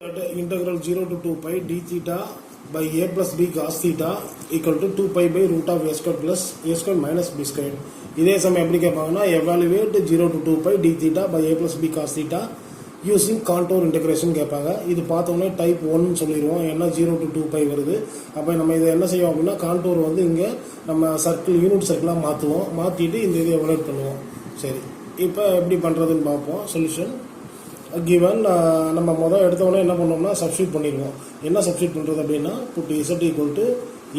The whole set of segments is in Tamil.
Integral 0 to 2 pi d theta by a plus b cos theta equal to 2 pi by root of a square plus a square minus b square. இதே சமயம் எப்படி கேட்பாங்கன்னா evaluate 0 to 2 pi d theta by a plus b cos theta using contour integration கேட்பாங்க. இது பார்த்தோன்னே டைப் 1 சொல்லிடுவோம், ஏன்னா 0 to 2 pi வருது. அப்போ நம்ம இதை என்ன செய்வோம் அப்படின்னா கான்டோர் வந்து இங்கே நம்ம சர்க்கிள் யூனிட் சர்க்கிளாக மாற்றிட்டு இந்த இதை எவலேட் பண்ணுவோம். சரி, இப்போ எப்படி பண்ணுறதுன்னு பார்ப்போம். சொல்யூஷன் given நம்ம முதல் எடுத்தோடனே என்ன பண்ணோம்னா சப்ஸ்டியூட் பண்ணிடுவோம். என்ன சப்ஸ்டியூட் பண்ணுறது அப்படின்னா put z equal to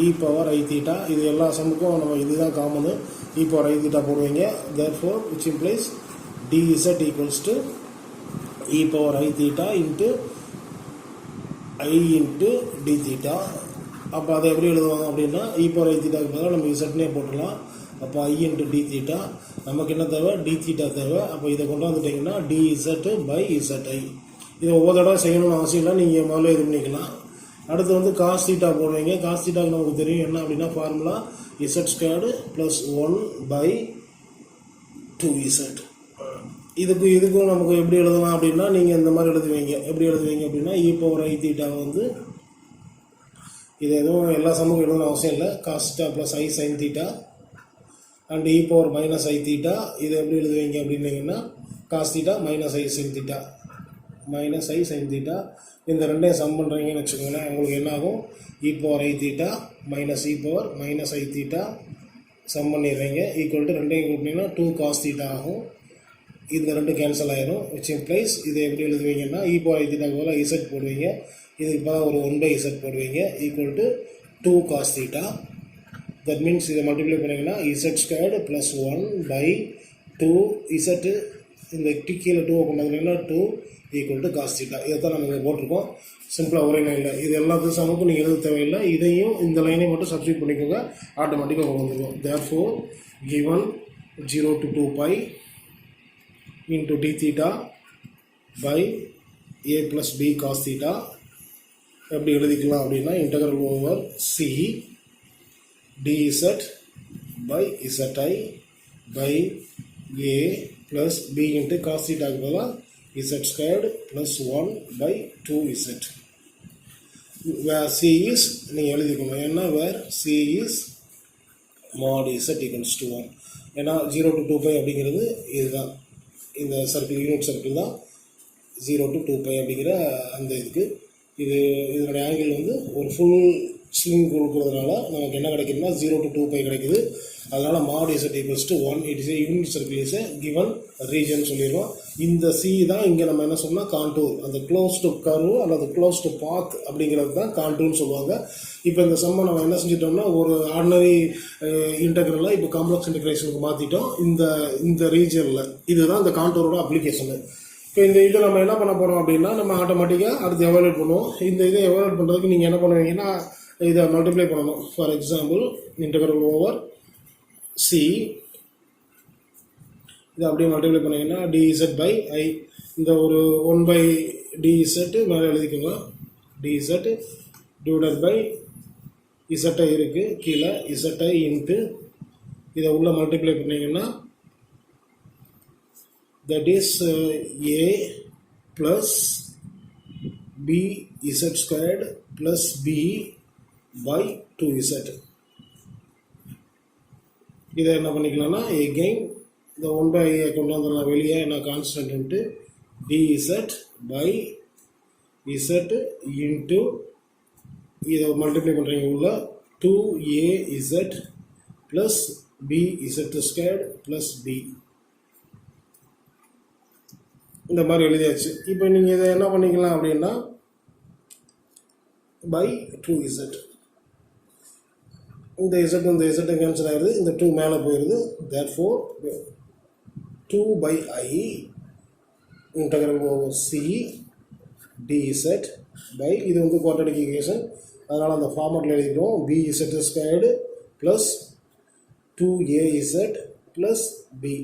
e power I theta. இது எல்லா சமுக்கும் நம்ம இதுதான் common, e power I theta போடுவீங்க. therefore which implies dz equals to e power I theta into I into d theta. அப்போ அதை எப்படி எழுதுவாங்க அப்படின்னா e power I theta பதிலாக நம்ம zனே போட்டுடலாம். அப்போ I into d theta, நமக்கு என்ன தேவை, d theta தேவை. அப்போ இதை கொண்டு வந்துட்டிங்கன்னா dz by zi. இதை ஒவ்வொரு தடவை செய்யணும்னு அவசியம் இல்லை, நீங்கள் முதல்ல இது பண்ணிக்கலாம். அடுத்து வந்து cos theta போடுவீங்க. cos theta நமக்கு தெரியும் என்ன அப்படின்னா formula z squared plus 1 by 2z. இதுக்கும் நமக்கு எப்படி எழுதலாம் அப்படின்னா நீங்கள் இந்த மாதிரி எழுதுவீங்க. எப்படி எழுதுவீங்க அப்படின்னா e power I theta வந்து இது எதுவும் எல்லா சமூகம் எழுதணும் அவசியம் இல்லை. cos theta plus I sin theta and e power minus I theta. இது எப்படி எழுதுவீங்க அப்படின்னீங்கன்னா cos theta minus I sin theta minus I sin theta. இந்த ரெண்டையும் சம் பண்ணுறீங்கன்னு வச்சுக்கோங்களேன், உங்களுக்கு என்ன ஆகும், e power I theta minus e power minus I theta sum பண்ணிடுறீங்க. ஈக்குவல் டு ரெண்டையும் கூட்டினீங்கன்னா 2 cos theta ஆகும். இந்த ரெண்டு கேன்சல் ஆயிரும். which implies இதை எப்படி எழுதுவீங்கன்னா e power I theta pole z போடுவீங்க, இதுக்கு பதிலாக ஒரு 1 by z போடுவீங்க. Equal to 2 cos theta. that means இதை மல்டிப்ளை பண்ணிங்கன்னா z squared plus 1 by 2 z, இந்த கீழே 2 பண்ணதுன்னா 2 ஈக்குவல் டு cos theta. இதை தான் நம்ம இங்கே போட்டிருக்கோம். சிம்பிளாக ஒரே லைனில் இது எல்லாத்துக்கும் சமக்கும் நீங்கள் எழுத தேவையில்லை. இதையும் இந்த லைனையும் மட்டும் சப்ஸ்டியூட் பண்ணிக்கோங்க, ஆட்டோமேட்டிக்காக வந்துடும். therefore given 0 to 2 pi into d theta by a plus b cos theta எப்படி எழுதிக்கலாம் அப்படின்னா integral over c dz by zi by a plus b into cos theta z squared plus 1 by 2z. where c is நீங்கள் எழுதிக்கணும், ஏன்னா where c is mod z equals to 1. ஏன்னா 0 to 2 pi அப்படிங்கிறது இதுதான், இந்த சர்க்கிள் யூனிட் சர்க்கிள் தான் 0 to 2 pi அப்படிங்கிற அந்த இதுக்கு. இதனுடைய ஆங்கிள் வந்து ஒரு ஃபுல் ஸ்விங் கொடுக்குறதுனால நமக்கு என்ன கிடைக்குதுன்னா 0 to 2 pi கிடைக்குது. அதனால் mod z equals to 1. It is a unit circle is a given region சொல்லிடுவோம். இந்த சி தான் இங்கே நம்ம என்ன சொன்னால் கான்டூர், அந்த க்ளோஸ் டு கர்வ் அல்லது க்ளோஸ் டு பாத் அப்படிங்கிறது தான் கான்டூர்னு சொல்லுவாங்க. இப்போ இந்த சம்மை நம்ம என்ன செஞ்சிட்டோம்னா ஒரு ஆர்டினரி இன்டெக்ரலாக இப்போ காம்ப்ளெக்ஸ் இன்டெக்ரேஷனுக்கு மாற்றிட்டோம். இந்த ரீஜனில் இதுதான் இந்த கான்டூரோட அப்ளிகேஷனு. இப்போ இந்த இதை நம்ம என்ன பண்ண போகிறோம் அப்படின்னா நம்ம ஆட்டோமேட்டிக்காக அடுத்து எவாலுவேட் பண்ணுவோம். இந்த இதை எவாலுவேட் பண்ணுறதுக்கு நீங்கள் என்ன பண்ணுவீங்கன்னா இதை மல்டிப்ளை பண்ணணும். For example integral over C, இதை அப்படியே மல்டிப்ளை பண்ணிங்கன்னா dz by I, இந்த ஒரு 1 by dz மேலே எழுதிக்கோங்க. dz டிவைடட் பை zi இருக்குது கீழே, zi இன்ட்டு இதை உள்ள மல்டிப்ளை பண்ணிங்கன்னா that is a plus b z squared plus b by 2z. இதை என்ன பண்ணிக்கலாம்னா எகெயின் இந்த 1 by கொண்டு வந்துடலாம் வெளியே, என்ன constant dz by z into இதை மல்டிப்ளை பண்ணுறீங்க உள்ள 2az plus bz squared plus b. இந்த மாதிரி எழுதியாச்சு. இப்போ நீங்கள் இதை என்ன பண்ணிக்கலாம் அப்படின்னா பை 2z, இந்த z கேன்சல் ஆகிடுது, இந்த 2 மேலே போயிடுது. therefore 2 by I integral over c dz by இது வந்து குவாட்ரடிக் ஈக்குவேஷன், அதனால் அந்த ஃபார்மேட்டில் எழுதிக்கிறோம். bz squared plus 2az plus b,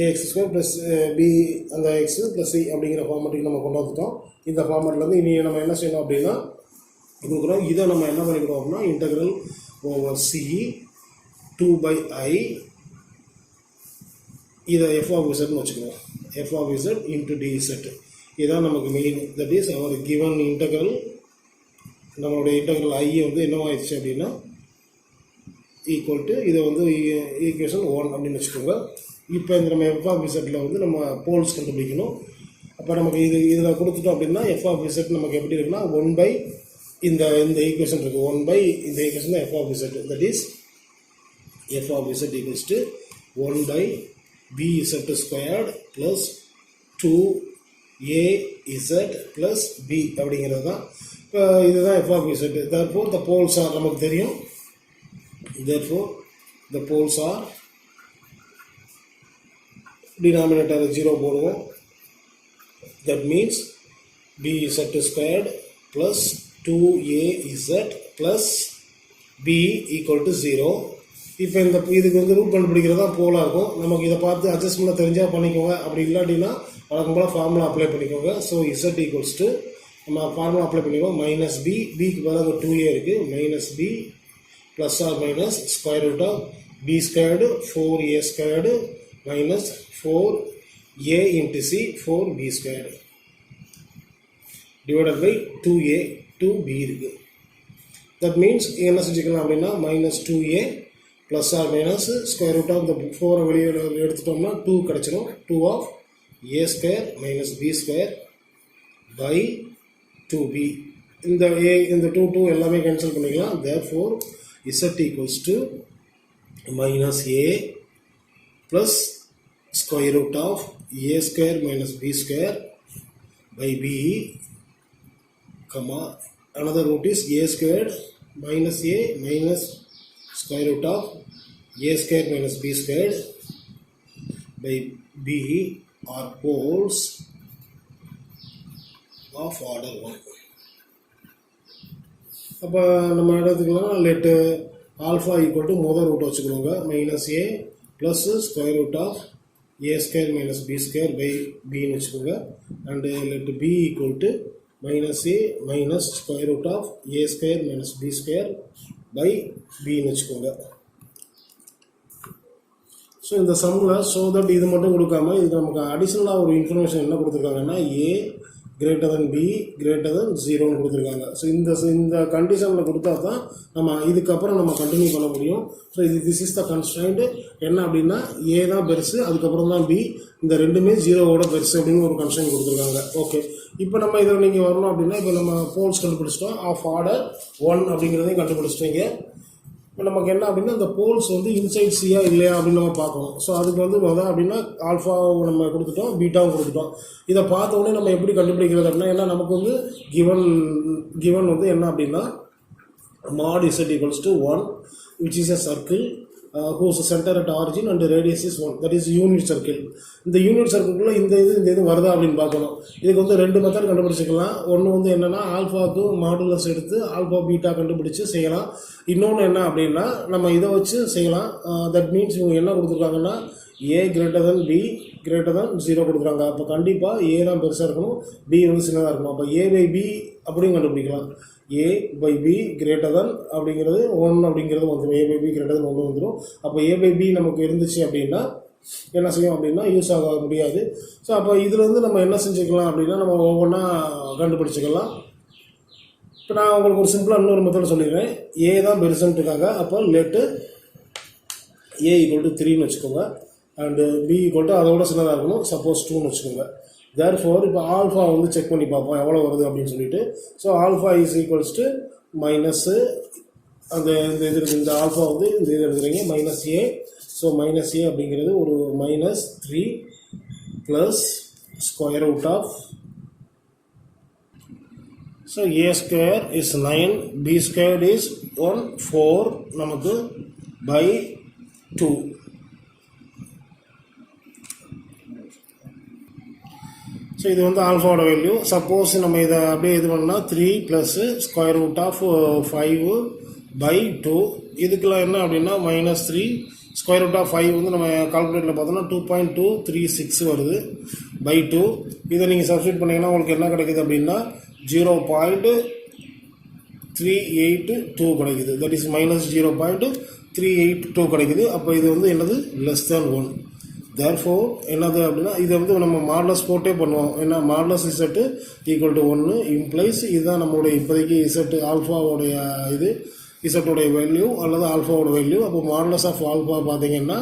ax square plus b அந்த எக்ஸு ப்ளஸ் சி அப்படிங்கிற ஃபார்மேட்டுக்கு நம்ம கொண்டு வந்துட்டோம். இந்த ஃபார்மேட்லேருந்து இனி நம்ம என்ன செய்யணும் அப்படின்னா கொடுக்குறோம். இதை நம்ம என்ன பண்ணிக்கிறோம் அப்படின்னா integral over C 2 by I, இதை f of zன்னு வச்சுக்கிறோம். f of z into dz. இதுதான் நமக்கு main. That is our given integral, நம்மளுடைய இன்டெக்ரல் ஐ வந்து என்னவாயிடுச்சு அப்படின்னா ஈக்குவல் டு இதை வந்து ஈக்குவேஷன் 1 அப்படின்னு வச்சுக்கோங்க. இப்போ இந்த நம்ம எஃப் ஆஃப் இசட்டில் வந்து நம்ம போல்ஸ் கண்டுபிடிக்கணும். அப்போ நமக்கு இதில் கொடுத்துட்டோம் அப்படின்னா எஃப் ஆஃப் இசட் நமக்கு எப்படி இருக்குன்னா 1 பை இந்த ஈக்குவேஷன் இருக்குது, 1 பை இந்த ஈக்குவேஷன் தான் f of z. That is f of z equals to 1 by b z squared plus 2az plus b அப்படிங்கிறது தான். இப்போ இதுதான் F of Z. Therefore the poles are நமக்கு தெரியும். Therefore, the poles are denominator 0 போடுவோம். That means bz squared plus 2az plus b equal to 0. இப்போ இதுக்கு வந்து ரூட் கண்டுபிடிக்கிறது தான் போலாக இருக்கும். நமக்கு இதை பார்த்து அட்ஜஸ்ட்மெண்ட் தெரிஞ்சால் பண்ணிக்கோங்க. அப்படி இல்லாட்டினா வழக்கம் போல் ஃபார்முலா அப்ளை பண்ணிக்கோங்க. ஸோ z ஈக்குவல்ஸ் டு நம்ம ஃபார்முலா அப்ளை பண்ணிக்கோங்க. மைனஸ் பி, பிக்கு பதிலாக 2a இருக்குது. Minus b plus or minus square root of b squared 4a squared minus 4a into c 4b squared divided by 2a 2b இருக்கு. That means என்ன செஞ்சுக்கலாம் அப்படின்னா minus 2a plus or minus square root of the 4 வெளியே எடுத்துட்டோம்னா 2 கிடைச்சிடும். 2 of a square minus b square by 2b. இந்த a இந்த 2 எல்லாமே கேன்சல் பண்ணிக்கலாம். Therefore z equals to minus a plus square root of a square minus b square by b, comma another root is a squared minus a minus square root of a square minus b squared by b are poles of order 1. அப்போ நம்ம எடுத்துக்கலாம் லெட்டு ஆல்ஃபா ஈக்குவல் டு முதல் ரூட் வச்சுக்கணுங்க. Minus A plus square root of A square minus B square by பின்னு வச்சுக்கோங்க. And let B equal to minus A minus square root of A square minus B square by பின்னு வச்சுக்கோங்க. ஸோ இந்த சம்மில் ஸோ தட் இது மட்டும் கொடுக்காம இதுக்கு நமக்கு அடிஷ்னலாக ஒரு இன்ஃபர்மேஷன் என்ன கொடுத்துருக்காங்கன்னா ஏ greater than b greater than 0ன்னு கொடுத்துருக்காங்க. ஸோ இந்த கண்டிஷனில் கொடுத்தா தான் நம்ம இதுக்கப்புறம் நம்ம கண்டினியூ பண்ண முடியும். So this is the constraint. என்ன அப்படின்னா ஏ தான் பெருசு, அதுக்கப்புறம் தான் பி, இந்த ரெண்டுமே 0வோட பெருசு அப்படின்னு ஒரு கன்ஸ்ட்ரைண்ட் கொடுத்துருக்காங்க. ஓகே, இப்போ நம்ம இதில் நீங்கள் வரணும் அப்படின்னா இப்போ நம்ம போல்ஸ் கண்டுபிடிச்சிட்டோம். ஆஃப் ஆர்டர் 1 அப்படிங்கிறதையும் கண்டுபிடிச்சிட்டீங்க. இப்போ நமக்கு என்ன அப்படின்னா இந்த போல்ஸ் வந்து இன்சைட் சியா இல்லையா அப்படின்னு நம்ம பார்க்கணும். ஸோ அதுக்கு வந்து முதல் அப்படின்னா ஆல்ஃபாவும் நம்ம கொடுத்துட்டோம், பீட்டாவும் கொடுத்துட்டோம். இதை பார்த்த உடனே நம்ம எப்படி கண்டுபிடிக்கிறது அப்படின்னா ஏன்னா நமக்கு வந்து கிவன் வந்து என்ன அப்படின்னா mod z equals to 1 which is a circle whose center at origin and radius is 1, that is unit circle. இந்த யூனிட் சர்க்கிள்குள்ளே இந்த இது வருதா அப்படின்னு பார்க்கணும். இதுக்கு வந்து 2 மெத்தட் கண்டுபிடிச்சிக்கலாம். ஒன்று வந்து என்னென்னா ஆல்ஃபாவுக்கு மாடுலஸ் எடுத்து ஆல்ஃபா பீட்டா கண்டுபிடிச்சு செய்யலாம். இன்னொன்று என்ன அப்படின்னா நம்ம இதை வச்சு செய்யலாம். தட் மீன்ஸ் இவங்க என்ன கொடுத்துருக்காங்கன்னா a greater than b greater than 0 கொடுக்குறாங்க. அப்போ கண்டிப்பாக ஏ தான் பெருசாக இருக்கணும், பி வந்து சின்னதாக இருக்கணும். அப்போ ஏ பை பி அப்படின்னு கண்டுபிடிக்கலாம். ஏ பை பி கிரேட்டர் தென் அப்படிங்கிறது 1 அப்படிங்கிறது வந்துடும். ஏ பை பி கிரேட்டர் தென் 1 வந்துடும். அப்போ ஏ பை பி நமக்கு இருந்துச்சு அப்படின்னா என்ன செய்யும் அப்படின்னா யூஸ் ஆக முடியாது. ஸோ அப்போ இதுலேருந்து நம்ம என்ன செஞ்சுக்கலாம் அப்படின்னா நம்ம ஒவ்வொன்றா கண்டுபிடிச்சிக்கலாம். இப்போ நான் உங்களுக்கு ஒரு சிம்பிளாக இன்னொரு மெத்தட் சொல்லிடுறேன். ஏ தான் பெருசுன்ட்டு இருக்காங்க. அப்போ லெட்டு ஏ ஈக்குவல் டு 3ன்னு வச்சுக்கோங்க. அண்டு பி ஈக்குவல் டு அதோட சின்னதாக இருக்கணும், சப்போஸ் 2ன்னு வச்சுக்கோங்க. தேர்ஃபோர் இப்போ ஆல்ஃபா வந்து செக் பண்ணி பார்ப்போம் எவ்வளோ வருது அப்படின்னு சொல்லிட்டு. So alpha is equals to minus அந்த இது இருக்குது, இந்த ஆல்ஃபா வந்து இந்த இது எடுத்துக்கிறீங்க minus a. So minus a அப்படிங்கிறது ஒரு minus 3 plus square root of, so a square is 9, b square is 1 4 நமக்கு பை 2. ஸோ இது வந்து ஆல்ஃபாவோட வேல்யூ. சப்போஸ் நம்ம இதை அப்படியே இது பண்ணால் 3 plus square root of 5 by 2. இதுக்கெல்லாம் என்ன அப்படின்னா மைனஸ் 3 ஸ்கொயர் ரூட் ஆஃப் 5 வந்து நம்ம கால்குலேட்டரில் பார்த்தோம்னா 2.236 வருது பை 2. இதை நீங்கள் சப்ஸ்டியூட் பண்ணிங்கன்னா உங்களுக்கு என்ன கிடைக்குது அப்படின்னா 0.382 கிடைக்குது. தட் இஸ் மைனஸ் 0.382 கிடைக்குது. அப்போ இது வந்து என்னது லெஸ் தேன் 1. தேர்ஃபோர் என்னது அப்படின்னா இதை வந்து நம்ம மாடலஸ் போட்டே பண்ணுவோம். ஏன்னா modulus Z equal to 1 implies இதுதான் நம்மளுடைய இப்போதைக்கு இசட்டு ஆல்ஃபாவோடைய இது இசட்டோடைய வேல்யூ அல்லது ஆல்ஃபாவோட வேல்யூ. அப்போ மாடலஸ் ஆஃப் ஆல்ஃபா பார்த்தீங்கன்னா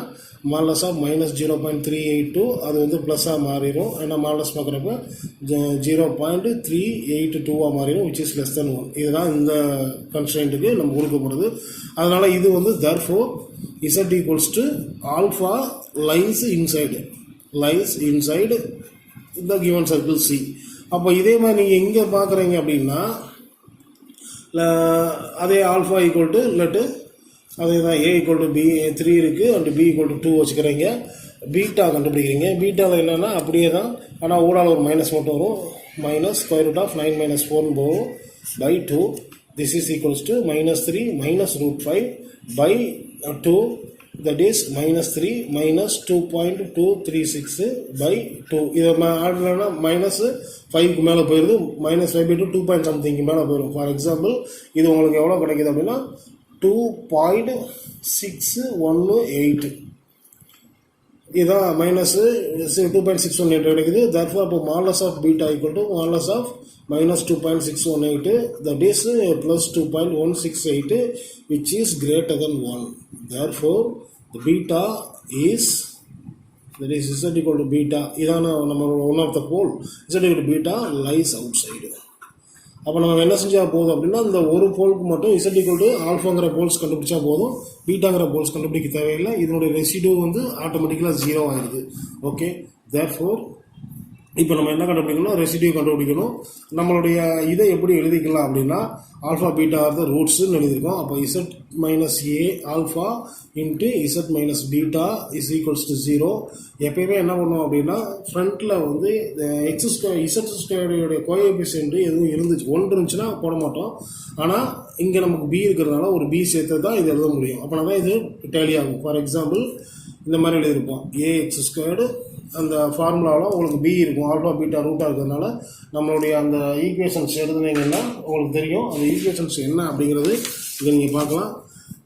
மாடலஸ் ஆஃப் -0.382 அது வந்து ப்ளஸ்ஸாக மாறிடும். ஏன்னா மாடலஸ் பார்க்குறப்ப 0.382 மாறிடும் which is less than 1. இதுதான் இந்த கன்ஸ்ட்ரெயின்ட்டுக்கு நம்ம கொடுக்க போகிறது. அதனால் இது வந்து therefore z equals to alpha lies inside the given circle C. அப்போ இதே மாதிரி நீங்கள் எங்கே பார்க்குறீங்க அப்படின்னா அதே ஆல்ஃபா ஈக்குவல் டு லெட்டு அதே தான் a ஈக்குவல் டு b 3 இருக்குது அண்ட் b ஈக்குவல் டு 2 வச்சுக்கிறீங்க. பீட்டா கண்டுபிடிக்கிறீங்க. பீட்டாவில் என்னென்னா அப்படியே தான், ஆனால் ஊடால ஒரு மைனஸ் மட்டும் வரும். மைனஸ் ஸ்கொயர் ரூட் ஆஃப் 9 - 4 போகும் by 2. This is equals to -3 -√5 by 2, that is -3 -2.236 by 2. இதை ஆடலைன்னா -5க்கு மேலே போயிடுது. -5/2 2 பாயிண்ட் சம்திங்க்கு மேலே போயிடும். ஃபார் எக்ஸாம்பிள் இது உங்களுக்கு எவ்வளோ கிடைக்குது அப்படின்னா 2.618 இதுதான் -2.618 கிடைக்குது. therefore அப்போ modulus of beta equal to modulus of -2.618 that is +2.168 which is greater than 1. therefore the beta is that is z equal to beta. இதான நம்ம one of the pole z equal to beta lies outside. அப்போ நம்ம என்ன செஞ்சால் போதும் அப்படின்னா இந்த ஒரு போலுக்கு மட்டும் z equal to ஆல்ஃபாங்கிற போல்ஸ் கண்டுபிடிச்சா போதும், பீட்டாங்கிற போல்ஸ் கண்டுபிடிக்க தேவையில்லை. இதனுடைய ரெசிடியூ வந்து ஆட்டோமேட்டிக்கலாக 0 ஆயிடுது. ஓகே, தேர்ஃபோர் இப்போ நம்ம என்ன கண்டுபிடிக்கணும், ரெசிடியூ கண்டுபிடிக்கணும். நம்மளுடைய இதை எப்படி எழுதிக்கலாம் அப்படின்னா ஆல்ஃபா பீட்டா ஆர் த ரூட்ஸ்ன்னு எழுதியிருக்கோம். அப்போ Z minus A alpha into Z minus beta is equals to 0. எப்பயுமே என்ன பண்ணுவோம் அப்படின்னா ஃப்ரண்ட்டில் வந்து எக்ஸ் ஸ்கொயர் இசட் ஸ்கொயருடைய கோஎஃபிஷியன்ட் எதுவும் இருந்துச்சு 1 இருந்துச்சுன்னா போட மாட்டோம். ஆனால் இங்கே நமக்கு பி இருக்கிறதுனால ஒரு பி சேர்த்து தான் இது எழுத முடியும். அப்படின்னா தான் இது டேலி ஆகும். ஃபார் எக்ஸாம்பிள் இந்த மாதிரி எழுதியிருப்போம் ஏஎக்ஸ் ஸ்கொயர்டு அந்த ஃபார்முலாவில் உங்களுக்கு பி இருக்கும், ஆல்ஃபா பீட்டா ரூட்டாக இருக்கிறதுனால நம்மளுடைய அந்த ஈக்குவேஷன்ஸ் எழுதுனீங்கன்னா உங்களுக்கு தெரியும் அந்த ஈக்குவேஷன்ஸ் என்ன அப்படிங்கிறது. இதை நீங்கள் பார்க்கலாம்.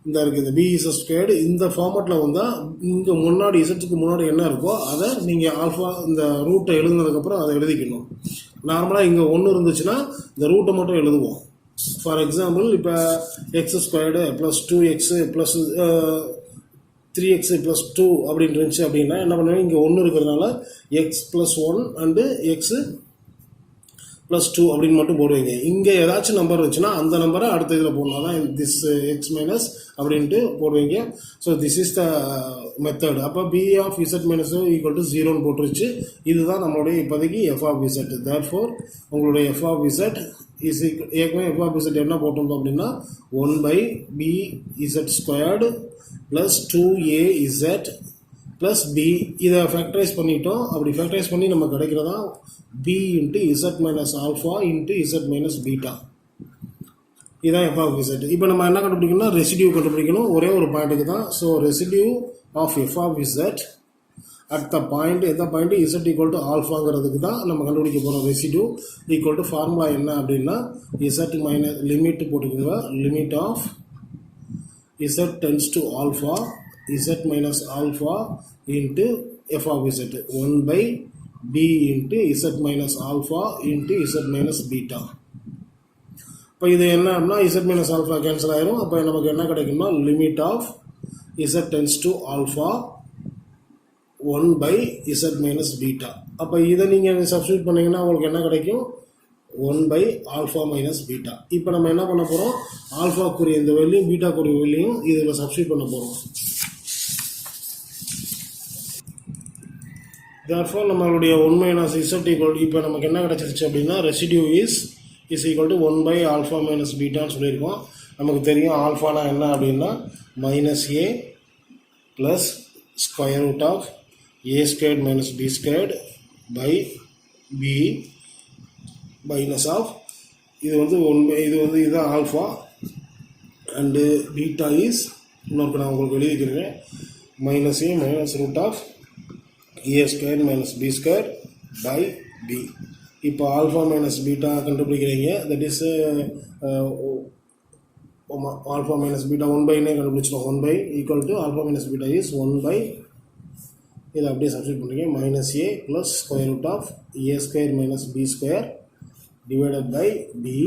இந்த இருக்குது பி இசட் ஸ்கொயர்டு இந்த ஃபார்மேட்டில் வந்தால் இங்கே முன்னாடி இசட்டுக்கு முன்னாடி என்ன இருக்கோ அதை நீங்கள் ஆல்ஃபா இந்த ரூட்டை எழுதுனதுக்கப்புறம் அதை எழுதிக்கணும். நார்மலாக இங்கே 1 இருந்துச்சுன்னா இந்த ரூட்டை மட்டும் எழுதுவோம். ஃபார் எக்ஸாம்பிள் இப்போ X squared plus 2x plus 3x + 2 அப்படின்னு இருந்துச்சு அப்படின்னா என்ன பண்ணுவேன், இங்கே 1 இருக்கிறதுனால x + 1 அண்டு x + 2 அப்படின்னு மட்டும் போடுவீங்க. இங்கே ஏதாச்சும் நம்பர் இருந்துச்சுன்னா அந்த நம்பரை அடுத்த இதில் போடணும். தான் திஸ் எக்ஸ் மைனஸ் அப்படின்ட்டு போடுவீங்க. So this is the method. அப்போ P of Z minus equal to 0ன்னு போட்டுருச்சு. இதுதான் நம்மளுடைய இப்போதைக்கு எஃப் ஆஃப் இசட். தேர்ஃபோர் உங்களுடைய எஃப் ஆஃப் இசட் இஸ் ஏற்கனவே எஃப் ஆஃப் இசட் என்ன போட்டிருந்தோம் அப்படின்னா 1/bz² plus 2az plus b. இதை ஃபேக்டரைஸ் பண்ணிட்டோம். அப்படி ஃபேக்டரைஸ் பண்ணி நம்ம கிடைக்கிறதா b into Z minus alpha into Z minus beta. இதுதான் எஃப் ஆஃப் இசட். இப்போ நம்ம என்ன கண்டுபிடிக்கணும்னா ரெசிடியூ கண்டுபிடிக்கணும் ஒரே ஒரு பாயிண்ட்டுக்கு தான். So residue of f of z at the point எந்த பாயிண்ட் இசட் ஈக்குவல் டு ஆல்ஃபாங்கிறதுக்கு தான் நம்ம கண்டுபிடிக்க போகிறோம். ரெசிடியூ ஈக்குவல் டு ஃபார்முலா என்ன அப்படின்னா இசட் மைனஸ் லிமிட் போட்டுக்கோங்க. Limit of z tends to alpha z minus alpha into f of z 1/b into z minus alpha into z minus beta. இப்போ இது என்ன அப்படின்னா z minus alpha கேன்சல் ஆயிரும். அப்போ நமக்கு என்ன கிடைக்கும்னா limit of z tends to alpha 1/z minus beta. அப்போ இதை நீங்கள் சப்ஸ்டியூட் பண்ணிங்கன்னா உங்களுக்கு என்ன கிடைக்கும் 1/α minus பீட்டா. இப்போ நம்ம என்ன பண்ண போகிறோம், ஆல்ஃபாக்குரிய இந்த வேல்யூ பீட்டாக்குரிய வேல்யூயும் இதில் சப்ஸ்டியூட் பண்ண போகிறோம். therefore நம்மளுடைய 1 - z ஈக்குவல் இப்போ நமக்கு என்ன கிடச்சிருச்சு அப்படின்னா residue is equal to 1/α minus பீட்டான்னு சொல்லியிருக்கோம். நமக்கு தெரியும் ஆல்ஃபானா என்ன அப்படின்னா -a plus square root of a² - b² by b minus of இது வந்து இதுதான் ஆல்ஃபா அண்டு பீட்டா இஸ் இன்னொருக்கு நான் உங்களுக்கு எழுதிக்கிறேன் -a minus root of a² - b² by b. இப்போ ஆல்ஃபா மைனஸ் பீட்டா கண்டுபிடிக்கிறீங்க. That is alpha minus beta 1/னே கண்டுபிடிச்சிடும். 1/, equal to alpha minus beta is 1/, இதை அப்படியே சப்ஸ்டியூட் பண்ணுறீங்க. Minus A plus square root of A square minus B square divided by b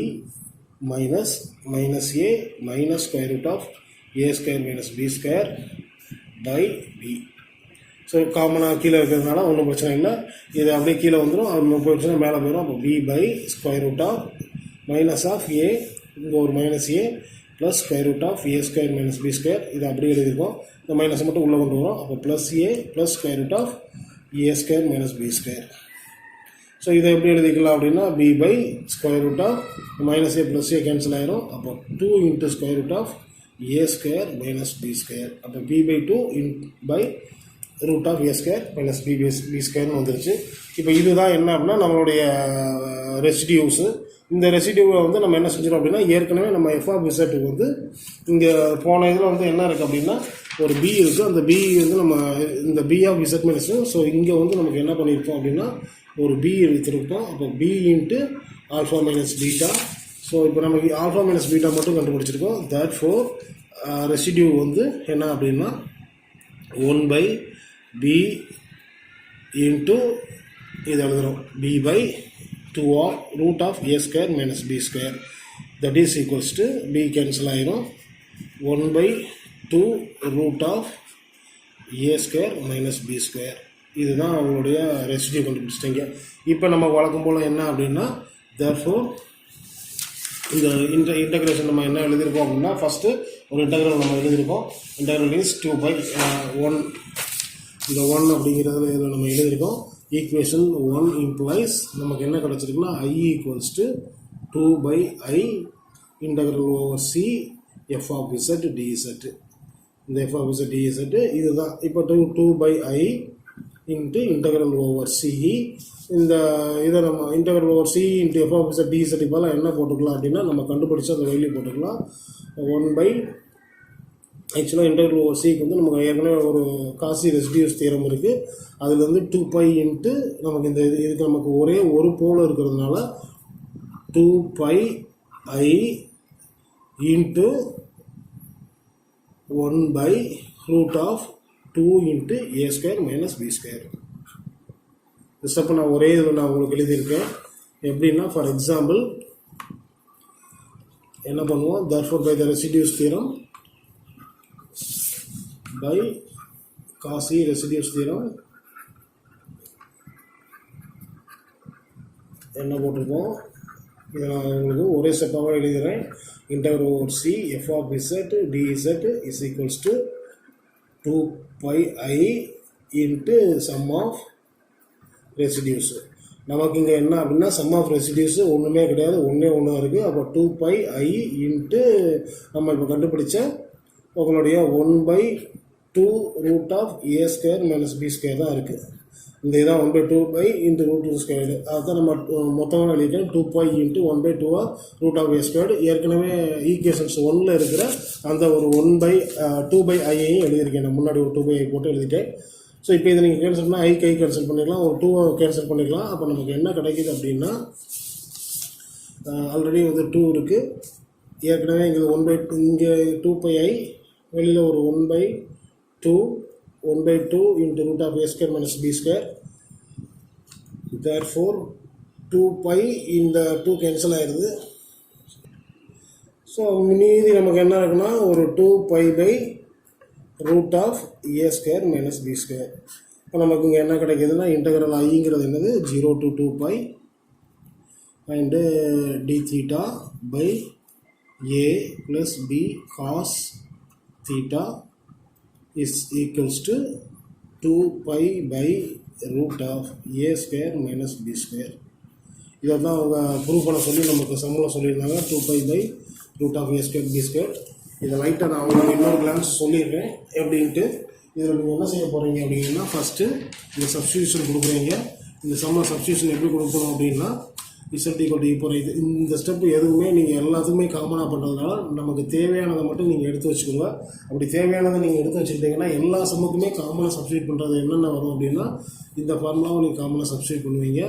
minus minus A minus square root of A square minus B square by b. So காமனாக கீழே இருக்கிறதுனால ஒன்றும் பிரச்சனை இல்லை. இது அப்படியே கீழே வந்துடும். அது போயிடுச்சுன்னா மேலே போயிடும். அப்போ B by square root of minus of A, இங்கே ஒரு minus A plus square root of A square minus B square. இது அப்படியே எழுதியிருக்கோம். இந்த மைனஸை மட்டும் உள்ளே கொண்டு வரும். அப்போ plus A plus square root of A square minus B square. So இதை எப்படி எழுதிக்கலாம் அப்படின்னா B by square root of minus A plus A cancel ஆயிரும். அப்போ 2 into square root of A square minus B square. அப்போ B by 2 by root of A square minus B ஸ்கொயர்னு வந்துருச்சு. இப்போ இதுதான் என்ன அப்படின்னா நம்மளுடைய ரெசிடியூஸு. இந்த ரெசிடியூவை வந்து நம்ம என்ன செஞ்சிடும் அப்படின்னா ஏற்கனவே நம்ம எஃப் ஆஃப் இசட்டுக்கு வந்து இங்கே போன இதில் வந்து என்ன இருக்குது அப்படின்னா ஒரு பி இருக்குது. அந்த பி வந்து நம்ம இந்த b of Z minus, so இங்கே வந்து நமக்கு என்ன பண்ணியிருக்கோம் அப்படின்னா ஒரு பி எடுத்துருப்போம். அப்போ b into alpha minus beta. So இப்போ நமக்கு ஆல்ஃபா மைனஸ் பீட்டா மட்டும் கண்டுபிடிச்சிருக்கோம். தேட் ஃபோர் ரெசிடியூ வந்து என்ன அப்படின்னா 1 பை பி இன்ட்டு இது எழுதுகிறோம் b by 2 of root of A square minus B square. That is equals to b cancel ஆயிரும். 1 by 2 root of A square minus B square. இதுதான் அவங்களுடைய ரெசிடியூ கண்டுபிடிச்சிட்டிங்க. இப்போ நம்ம வழக்கம் போல் என்ன அப்படின்னா தேர்ஃபோர் இந்த இன்டகிரேஷன் நம்ம என்ன எழுதியிருக்கோம் அப்படின்னா ஃபஸ்ட்டு ஒரு இன்டகிரல் நம்ம எழுதியிருக்கோம். Integral is 2 by 1. இந்த 1 அப்படிங்கிறதுல இதில் நம்ம எழுதியிருக்கோம். ஈக்குவேஷன் 1 இம்ப்ளைஸ் நமக்கு என்ன கிடச்சிருக்குன்னா I equals to 2 by I integral over C F of Z dz. இந்த எஃப் ஆஃப் இசட் டிஇசட் இதுதான். இப்போ 2 by I into integral over சிஇ. இந்த இதை நம்ம integral over C into f of Z dz இப்போலாம் என்ன போட்டுக்கலாம் அப்படின்னா நம்ம கண்டுபிடிச்ச அந்த வேல்யூ போட்டுக்கலாம். 1 பை ஆக்சுவலாக இன்டகிரல் ஓவர் சிக்கு வந்து நமக்கு ஏற்கனவே ஒரு காசி ரெசிடியூஸ் தியரம் இருக்குது. அதில் வந்து 2 பை இன்ட்டு நமக்கு இந்த இதுக்கு நமக்கு ஒரே ஒரு போல் இருக்கிறதுனால 2 by I into 1 by root of 2 into a square minus B square. இந்த ஸ்டெப்பை நான் ஒரே இதில் நான் உங்களுக்கு எழுதியிருக்கேன். எப்படின்னா ஃபார் எக்ஸாம்பிள் என்ன பண்ணுவோம், therefore by the residues theorem by Cauchy residues theorem என்ன போட்டிருக்கோம். இதை நான் உங்களுக்கு ஒரே ஸ்டெப்பாக எழுதுகிறேன். Integral over C F of Z dZ is equals to 2 by I into sum of residues. நமக்கு இங்கே என்ன அப்படின்னா சம் ஆஃப் ரெசிடியூஸு ஒன்றுமே கிடையாது, ஒன்று இருக்குது. அப்போ 2 பை ஐ இன்ட்டு நம்ம இப்போ கண்டுபிடிச்ச உங்களுடைய 1 by 2 root of A square minus B square தான் இருக்குது. இந்த இதான் 1 by 2 by into root 2 squared. அதுதான் நம்ம மொத்தமாக எழுதிட்டேன். 2 by into 1 by 2 root of A squared. ஏற்கனவே ஈக்குவேஷன்ஸ் 1ல் இருக்கிற அந்த ஒரு 1 பை 2 பை ஐயையும் எழுதியிருக்கேன். நான் முன்னாடி ஒரு 2 பை ஐ போட்டு எழுதிட்டேன். ஸோ இப்போ இதை நீங்கள் கேன்சல் பண்ணால் ஐ கேன்சல் பண்ணிக்கலாம், ஒரு 2 கேன்சல் பண்ணிக்கலாம். அப்போ நமக்கு என்ன கிடைக்கிது அப்படின்னா ஆல்ரெடி வந்து 2 இருக்குது. ஏற்கனவே இங்கே 1 பை இங்கே 2 பை ஐ வெளியில் ஒரு 1 by 2 into root of A square minus B square. Therefore 2 by இந்த 2 கேன்சல் ஆயிடுது. ஸோ மீதி நமக்கு என்ன இருக்குன்னா ஒரு 2 pi by root of A square minus B square. இப்போ நமக்கு இங்கே என்ன கிடைக்கிதுன்னா இன்டகிரல் ஐங்கிறது என்னது 0 to 2 pi and d theta pi a plus b cos theta is equals to 2 pi by root of a square minus b square. இதை தான் அவங்க ப்ரூவ் பண்ண சொல்லி நமக்கு சம்மில் சொல்லியிருந்தாங்க. 2 pi by root of a square b square. இதை லைட்டாக நான் உங்களுக்கு இன்னொரு கிளான்ஸ் சொல்லிடுறேன் எப்படின்ட்டு. இதில் நீங்கள் என்ன செய்ய போகிறீங்க அப்படின்னா ஃபஸ்ட்டு இந்த சப்ஸ்டியூஷன் கொடுக்குறீங்க. இந்த சம்ம சப்ஸ்டியூஷன் எப்படி கொடுக்கணும் அப்படின்னா இசட் ஈக்குவல் டு இப்போ இந்த ஸ்டெப் எதுவுமே நீங்கள் எல்லாத்துக்குமே காமனாக பண்ணுறதுனால நமக்கு தேவையானதை மட்டும் நீங்கள் எடுத்து வச்சுக்கோங்க. அப்படி தேவையானதை நீங்கள் எடுத்து வச்சுக்கிட்டிங்கன்னா எல்லா சம்முக்குமே காமனாக சப்ஸ்டியூட் பண்ணுறது என்னென்ன வரும் அப்படின்னா இந்த ஃபார்முலாவை நீங்கள் காமனாக சப்ஸ்டியூட் பண்ணுவீங்க.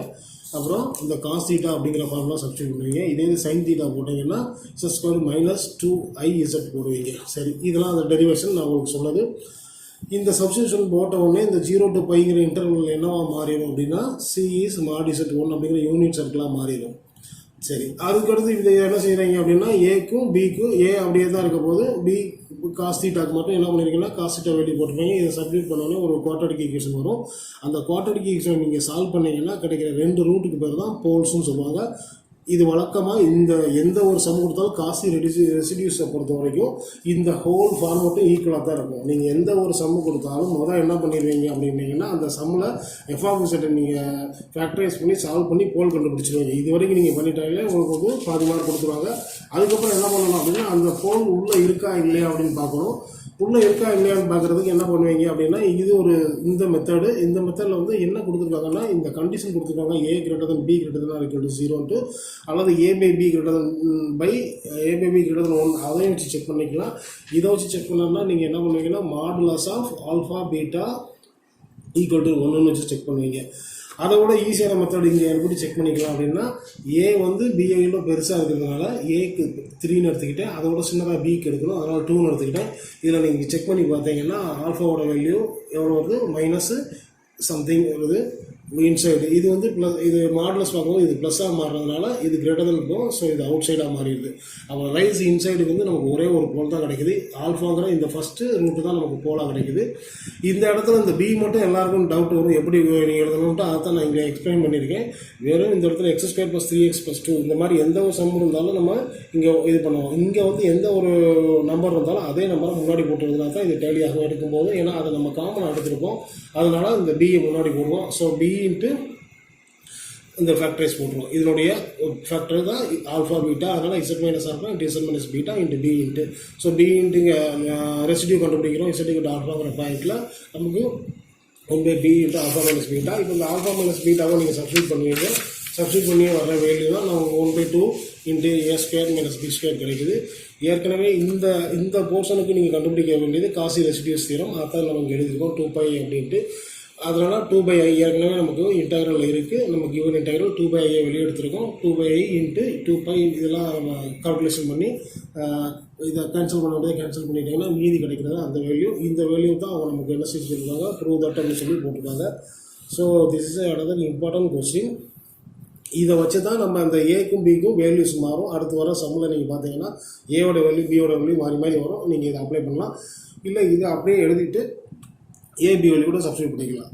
அப்புறம் இந்த காஸ் தீட்டா அப்படிங்கிற ஃபார்முலா சப்ஸ்டியூட் பண்ணுவீங்க. இதே இது சைன் தீட்டா போட்டிங்கன்னா Z square minus 2 I Z போடுவீங்க. சரி, இதெல்லாம் அந்த டெரிவேஷன் நான் உங்களுக்கு சொன்னது. இந்த சப்ஸ்டியூஷன் போட்ட உடனே இந்த 0 to பைங்கிற இன்டர்வல் என்னவா மாறிடும் அப்படின்னா சி இஸ் mod z1 அப்படிங்கிற யூனிட் சர்க்கிளாக மாறிடும். சரி, அதுக்கடுத்து இதை என்ன செய்கிறீங்க அப்படின்னா ஏக்கும் பிக்கும் ஏ அப்படியே தான் இருக்க போது பி காஸ் தீட்டாக்கு மட்டும் என்ன பண்ணிருக்கீங்கன்னா காஸ் தீட்டா வேல்யூ போட்டுருப்பீங்க. இதை சப்ஸ்டியூட் பண்ணோன்னே ஒரு குவாட்ரடிக் ஈக்குவேஷன் வரும். அந்த குவாட்ரடிக் ஈக்குவேஷன் நீங்கள் சால்வ் பண்ணீங்கன்னா கிடைக்கிற 2 ரூட்டுக்கு பேர் தான் போல்ஸ்ன்னு சொல்லுவாங்க. இது வழக்கமாக இந்த எந்த ஒரு சம் கொடுத்தாலும் காசி ரெசிடியூஸை பொறுத்த வரைக்கும் இந்த ஹோல் ஃபார்மேட்டும் ஈக்குவலாக தான் இருக்கும். நீங்கள் எந்த ஒரு சம்மு கொடுத்தாலும் முதல் என்ன பண்ணிடுவீங்க அப்படின்னீங்கன்னா அந்த சம்மில் எஃப்ஆஃப்செட்டை நீங்கள் ஃபேக்டரைஸ் பண்ணி சால்வ் பண்ணி போல் கண்டுபிடிச்சிருவீங்க. இது வரைக்கும் நீங்கள் பண்ணிட்டாலே உங்களுக்கு வந்து 10 மார்க் கொடுத்துருவாங்க. அதுக்கப்புறம் என்ன பண்ணணும் அப்படின்னா அந்த போல் உள்ளே இருக்கா இல்லையா அப்படின்னு பார்க்கணும். உள்ளே இருக்கா இல்லையான்னு பார்க்குறதுக்கு என்ன பண்ணுவீங்க அப்படின்னா இது ஒரு இந்த மெத்தடில் வந்து என்ன கொடுத்துருக்காங்கன்னா இந்த கண்டிஷன் கொடுத்துருக்காங்க a greater than b greater than equal to 0 அல்லது a by b greater than 1 அதையும் வச்சு செக் பண்ணிக்கலாம். இதை வச்சு செக் பண்ணோம்னா நீங்கள் என்ன பண்ணுவீங்கன்னா modulus of alpha beta equal to 1 வச்சு செக் பண்ணுவீங்க. அதை விட ஈஸியான மெத்தட் இங்கே எப்படி செக் பண்ணிக்கலாம் அப்படின்னா ஏ வந்து பிஐல பெருசாக இருக்கிறதுனால ஏக்கு 3ன்னு எடுத்துக்கிட்டேன், அதோட சின்னதாக பிக்கு எடுக்கணும், அதனால் 2ன்னு எடுத்துக்கிட்டேன். இதில் நீங்கள் செக் பண்ணி பார்த்தீங்கன்னா ஆல்ஃபாவோட வேல்யூ எவ்வளோ வருது மைனஸ் சம்திங் வருது இன்சைடு. இது வந்து ப்ளஸ், இது மாடுலஸ் பார்க்கும்போது இது ப்ளஸ்ஸாக மாறுறதுனால இது கிரேட்டர் தான் இருக்கும். ஸோ இது அவுட் சைடாக மாறிடுது. அப்போ ரைஸ் இன்சைடுக்கு வந்து நமக்கு ஒரே ஒரு போல் தான் கிடைக்குது. ஆல்ஃபாங்கிற இந்த ஃபஸ்ட்டு ரூட்டு தான் நமக்கு போலாக கிடைக்குது. இந்த இடத்துல இந்த பி மட்டும் எல்லாருக்கும் டவுட் வரும் எப்படி நீங்கள் எழுதணுன்ட்டு அதை தான் நான் இங்கே எக்ஸ்பிளைன் பண்ணியிருக்கேன். வெறும் இந்த இடத்துல x² + 3x + 2 இந்த மாதிரி எந்த ஒரு சம் இருந்தாலும் நம்ம இங்கே இது பண்ணுவோம். இங்கே வந்து எந்த ஒரு நம்பர் இருந்தாலும் அதே நம்பரை முன்னாடி போட்டுறதுனால தான் இது டேலியாக எடுக்கும்போது, ஏன்னா அதை நம்ம காமனாக எடுத்துருப்போம், அதனால இந்த பியை முன்னாடி போடுவோம். ஸோ பி இன்ட்டு இந்த ஃபேக்டரைஸ் போட்டுருவோம். இதனுடைய ஃபேக்டர் தான் ஆல்ஃபா பீட்டா, அதனால் z minus alpha into z minus beta into p into. So p into இங்கே ரெசிடியூ கண்டுபிடிக்கிறோம். z ஆல்ஃபாங்கிற பாயிண்டில் நமக்கு 1/b into alpha minus beta. இப்போ இந்த ஆல்ஃபா மைனஸ் பீட்டாவை நீங்கள் சப்ஸ்டியூட் பண்ணுவீங்க. சப்ஸ்டியூட் பண்ணி வர வேல்யூ தான் நமக்கு 1/2 இன்ட்டு a² மைனஸ் b² கிடைக்குது. ஏற்கனவே இந்த போர்ஷனுக்கு நீங்கள் கண்டுபிடிக்க வேண்டியது காசி ரெசிடியூஸ் தியரம், அதான் நமக்கு எழுதியிருக்கோம் 2π அப்படின்ட்டு. அதனால 2/i ஏற்கனவே நமக்கு இன்டெக்ரல் இருக்குது. நம்ம கிவன் இன்டெக்ரல் 2/i வெளியே எடுத்துருக்கோம். 2/i இன்ட்டு 2π இதெல்லாம் கால்குலேஷன் பண்ணி இதை கேன்சல் பண்ண முடியாது, கேன்சல் பண்ணிட்டீங்கன்னா மீதி கிடைக்கிறது அந்த வேல்யூ. இந்த வேல்யூ தான் அவங்க நமக்கு என்ன செஞ்சுருக்காங்க, ப்ரூவ் தட் அப்படின்னு சொல்லி போட்டிருக்காங்க. So this is another important question. இதை வச்சு தான் நம்ம அந்த ஏக்கும் பிக்கும் வேல்யூஸ் மாறும். அடுத்து வர சம்மில் நீங்கள் பார்த்தீங்கன்னா ஏவோட வேல்யூ பியோட வேல்யூ மாறி மாறி வரும். நீங்கள் இதை அப்ளை பண்ணலாம். இல்லை இதை அப்படியே எழுதிட்டு ஏபி வேல்யூ கூட சப்ஸ்டியூட் பண்ணிக்கலாம்.